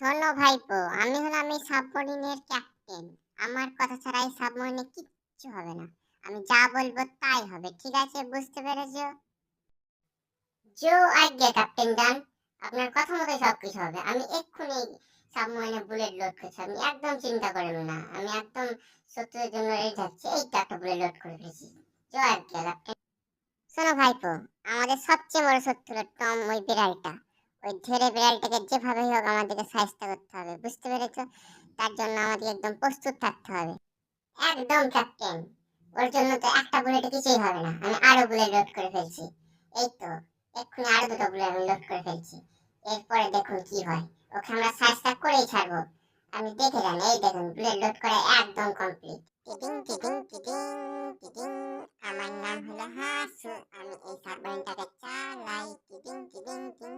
শোনো ভাইপো, আমি হলাম এই সাবমেরিনের ক্যাপ্টেন। আমার কথা ছাড়া এই সাবমেরিনে কিচ্ছু হবে না। আমি যা বলবো তাই হবে, ঠিক আছে? বুঝতে পেরেছো? জো আজ্ঞে ক্যাপ্টেন ডান। আপনার কথা মতো সবকিছু হবে। আমি এক্ষুনি সাবমেরিনে বুলেট লোড করছি, আপনি একদম চিন্তা করবেন না। আমি একদম শত্রুদের জন্য রেডি থাকছি। এই তো একটা বুলেট লোড করে ফেলেছি। জো আজ্ঞে ক্যাপ্টেন। শোনো ভাইপো, আমাদের সবচেয়ে বড় শত্রু হলো টম, ওই বিড়ালটা। ওই ধরে বিড়ালটাকে যেভাবে হোক আমাদেরকে সাহায্য করতে হবে, বুঝতে পেরেছো? তার জন্য আমাদের একদম প্রস্তুত থাকতে হবে। একদম ক্যাপ্টেন। ওর জন্য তো একটা বুলেটে কিছুই হবে না, আমি আরো বুলেট লোড করে ফেলছি। এই তো এক্ষুনি আরো দুটো বুলেট আমি লোড করে ফেলছি। এরপরে দেখুন কি হয়। ওকে আমরা সাহায্য করেই ছাড়বো। আপনি দেখে যান, এই দেখুন বুলেট লোড করা একদম কমপ্লিট। টিটিং টিটিং টিটিং টিটিং। আমার নাম হলো হাসু, আমি এই সাবমেরিনটাকে চালাই। টিটিং টিটিং টিং,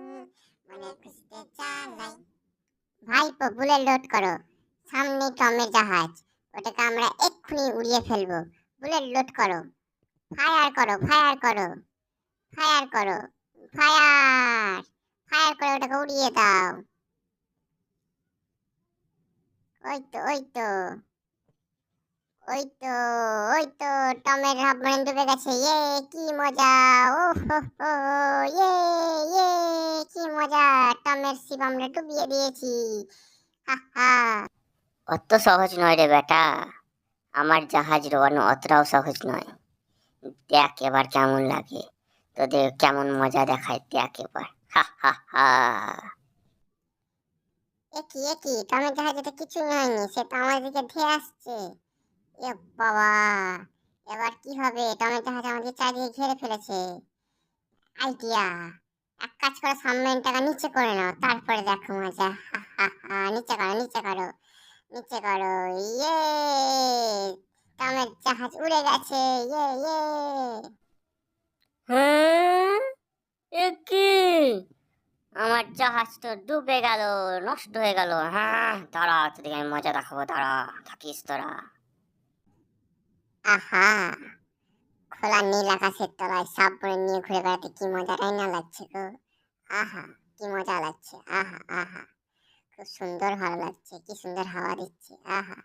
মনে খুশিতে চালাই। ভাইপো বুলেট লোড করো। সামনে টমের জাহাজ, ওটাকে আমরা এক্ষুনি উড়িয়ে ফেলবো। বুলেট লোড করো। ফায়ার করো, ফায়ার করো, ফায়ার করো, ফায়ার, ফায়ার করে ওটাকে উড়িয়ে দাও। ওই তো, ওই তো, ওই তো, ওই তো টমের সাবমেরিন ডুবে গেছে। ইয়ে, কি মজা! ও হো হো, ইয়ে, ইয়ে, কি মজা! টমের শিপ আমরা ডুবিয়ে দিয়েছি। হা হা। অত সহজ নয় রে বেটা, আমার জাহাজ ডোবানো অতটাও সহজ নয়। দেখ এবার কেমন লাগে, তোদের কেমন মজা দেখায়, দেখ এবার। হা হা হা। একই একই টমের জাহাজে তো কিছুই হয়নি, সে তো আমাদের দিকে ধেয়ে আসছে। এ বাবা, এবার কি হবে? টমেটো জাহাজ আমাদের চারিদিকে ঘিরে ফেলেছে। আইডিয়া, এক কাজ করো, সাবমেরিনটাকে নিচে করে নাও, তারপরে দেখো মজা। হা হা হা। নিচে করো, নিচে করো, নিচে করো। ইয়ে, টমের জাহাজ উড়ে গেছে। ইয়ে ইয়ে। হ্যাঁ, এ কি? আমার জাহাজ তো ডুবে গেল, নষ্ট হয়ে গেল। হ্যাঁ দাঁড়া, তোদেরকে আমি মজা দেখাবো, দাঁড়া থাকিস তোরা। আহা, খোলা নীল আকাশের তলায় সাবমেরিন নিয়ে ঘুরে বেড়াতে কি মজাটাই না লাগছে গো। আহা, কি মজা লাগছে। আহা আহা, খুব সুন্দর ভালো লাগছে, কি সুন্দর হাওয়া দিচ্ছে। আহা।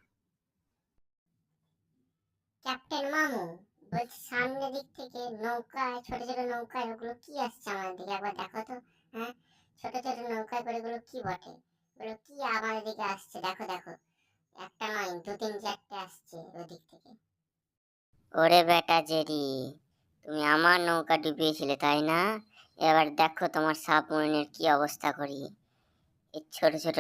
ক্যাপ্টেন মামু, বলছি সামনের দিক থেকে নৌকায়, ছোট ছোট নৌকায় ওগুলো কি আসছে আমাদের দিকে, একবার দেখো তো। হ্যাঁ, ছোট ছোট নৌকায় করে এগুলো কি বটে? এগুলো কি আমাদের দিকে আসছে? দেখো দেখো, একটা নয়, দু তিন চারটে আসছে ওই দিক থেকে। ওরে বেটা জেরি, তুমি আমার নৌকা ডুবিয়েছিলে তাই না? এবার দেখো তোমার সাবমেরিনের কি অবস্থা করি। এই ছোট ছোট